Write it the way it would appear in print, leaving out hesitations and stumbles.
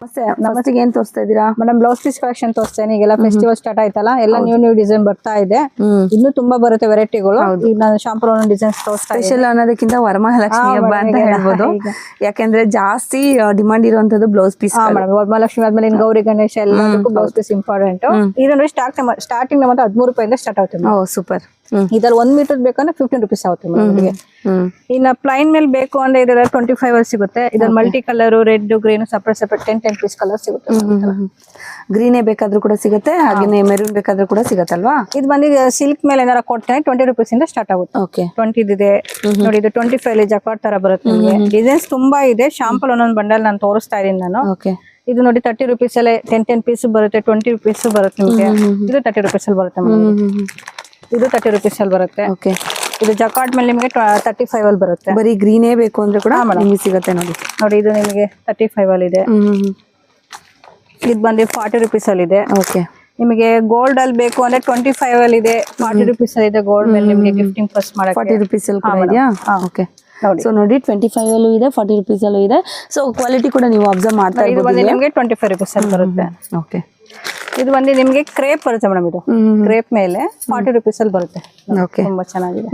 ನಮಸ್ತೆ ಏನ್ ತೋರಿಸ್ತಾ ಇದೀರಾ ಮೇಡಮ್? ಬ್ಲೌಸ್ ಪೀಸ್ ಕಲೆಕ್ಷನ್ ತೋರಿಸ್ತೇನೆ. ಈಗೆಲ್ಲ ಫೆಸ್ಟಿವಲ್ ಸ್ಟಾರ್ಟ್ ಆಯ್ತಲ್ಲ, ಎಲ್ಲ ನ್ಯೂ ಡಿಸೈನ್ ಬರ್ತಾ ಇದೆ. ಇನ್ನು ತುಂಬಾ ಬರುತ್ತೆ ವೆರೈಟಿಗಳು. ಈಗ ನಾನು ಶಾಂಪೂರ್ ಡಿಸೈನ್ಸ್ ತೋರಿಸ್ತಾ ಸ್ಪೆಷಲ್ ಅನ್ನೋದಕ್ಕಿಂತ ವರಮಹಾಲಕ್ಷ್ಮಿ ಹಬ್ಬ ಅಂತ ಹೇಳ್ಬೋದು. ಯಾಕಂದ್ರೆ ಜಾಸ್ತಿ ಡಿಮಾಂಡ್ ಇರುವಂತದ್ದು ಬ್ಲೌಸ್ ಪೀಸ್. ವರಮಹಾಲಕ್ಷ್ಮಿ ಆದ್ಮೇಲೆ ಇನ್ ಗೌರಿ ಗಣೇಶ ಎಲ್ಲದಕ್ಕೂ ಬ್ಲೌಸ್ ಪೀಸ್ ಇಂಪಾರ್ಟೆಂಟ್. ಇದನ್ನ ಸ್ಟಾರ್ಟಿಂಗ್ ನಮ್ಮ 13 ರೂಪಾಯಿಂದ ಸ್ಟಾರ್ಟ್ ಆಗುತ್ತೆ. ಸೂಪರ್. ಇದ್ರಲ್ಲಿ 1 ಮೀಟರ್ ಬೇಕಂದ್ರೆ 15 ರುಪೀಸ್ ಆಗುತ್ತೆ ನಿಮಗೆ. ಇನ್ನ ಪ್ಲೈನ್ ಮೇಲೆ ಬೇಕು ಅಂದ್ರೆ ಇದೆಲ್ಲ 25 ಅಲ್ಲಿ ಸಿಗುತ್ತೆ. ಇದ್ರಲ್ಲಿ multi colour, red, green separate 10 piece colour ಸಿಗುತ್ತೆ. ಗ್ರೀನೇ ಬೇಕಾದ್ರೂ ಕೂಡ ಸಿಗುತ್ತೆ, ಹಾಗೇನೆ ಮೆರೂನ್ ಬೇಕಾದ್ರೂ ಕೂಡ ಸಿಗತ್ತಲ್ವಾ? ಇದು ಬಂದು ಸಿಲ್ಕ್ ಮೇಲೆ ಏನಾರ ಕೊಡ್ತೇನೆ 20 ರುಪೀಸ್ ಇಂದ ಸ್ಟಾರ್ಟ್ ಆಗುತ್ತೆ. ಓಕೆ, 20 ಇದೆ ನೋಡಿ. ಇದು 25 ಅಲ್ಲಿ ಜಕಾರ್ಡ್ ತರ ಬರುತ್ತೆ ನಿಮಗೆ. ಡಿಸೈನ್ಸ್ ತುಂಬಾ ಇದೆ. ಶಾಂಪಲ್ ಒಂದೊಂದು ಬಂಡಲ್ ನಾನು ತೋರಿಸ್ತಾ ಇದೀನಿ ನಾನು. ಓಕೆ, ಇದು ನೋಡಿ 30 ರುಪೀಸ್ ಅಲ್ಲೇ 10 ಪೀಸ್ ಬರುತ್ತೆ, 20 ರುಪೀಸ್ ಬರುತ್ತೆ ನಿಮಗೆ. ಇದು 30 ರುಪೀಸ್ ಅಲ್ಲಿ ಬರುತ್ತೆ. ಇದು 30 ರುಪೀಸ್ ಅಲ್ಲಿ ಬರುತ್ತೆ. ಓಕೆ, ಇದು ಜಕಾರ್ಡ್ ಮೇಲೆ ನಿಮಗೆ 35 ಅಲ್ಲಿ ಬರುತ್ತೆ. ಬರೀ ಗ್ರೀನೇ ಬೇಕು ಅಂದ್ರೆ ಕೂಡ ನಿಮಗೆ ಸಿಗುತ್ತೆ ನೋಡಿ. ಇದು ನಿಮಗೆ 35 ಅಲ್ಲಿ ಇದೆ. ಇದು ಬಂದು 40 ರುಪೀಸ್ ಅಲ್ಲಿ ಇದೆ. ಓಕೆ, ನಿಮಗೆ ಗೋಲ್ಡ್ ಅಲ್ಲಿ ಬೇಕು ಅಂದ್ರೆ 25 ಅಲ್ಲಿ ಇದೆ, 40 ರುಪೀಸ್ ಅಲ್ಲಿ ಇದೆ. ಗೋಲ್ಡ್ ಮೇಲೆ ನಿಮಗೆ ಗಿಫ್ಟಿಂಗ್ ಫಸ್ಟ್ ಮಾಡಕ್ಕೆ 40 ರುಪೀಸ್ ಅಲ್ಲಿ ಕೂಡ ಇದೆಯಾ? ಓಕೆ, ಸೊ ನೋಡಿ 25 ಅಲ್ಲೂ ಇದೆ, 40 ರುಪೀಸ್ ಅಲ್ಲೂ ಇದೆ. ಸೊ ಕ್ವಾಲಿಟಿ ಕೂಡ ನೀವು ಅಬ್ಸರ್ವ್ ಮಾಡ್ತಾ ಇದು ಬಂದು ನಿಮಗೆ 25 ರುಪೀಸ್ ಅಲ್ಲಿ ಬರುತ್ತೆ. ಓಕೆ, ಇದು ಬಂದು ನಿಮಗೆ ಕ್ರೇಪ್ ಬರುತ್ತೆ ಮೇಡಮ್. ಇದು ಕ್ರೇಪ್ ಮೇಲೆ 40 ರುಪೀಸ್ ಅಲ್ಲಿ ಬರುತ್ತೆ. ಓಕೆ, ತುಂಬಾ ಚೆನ್ನಾಗಿದೆ.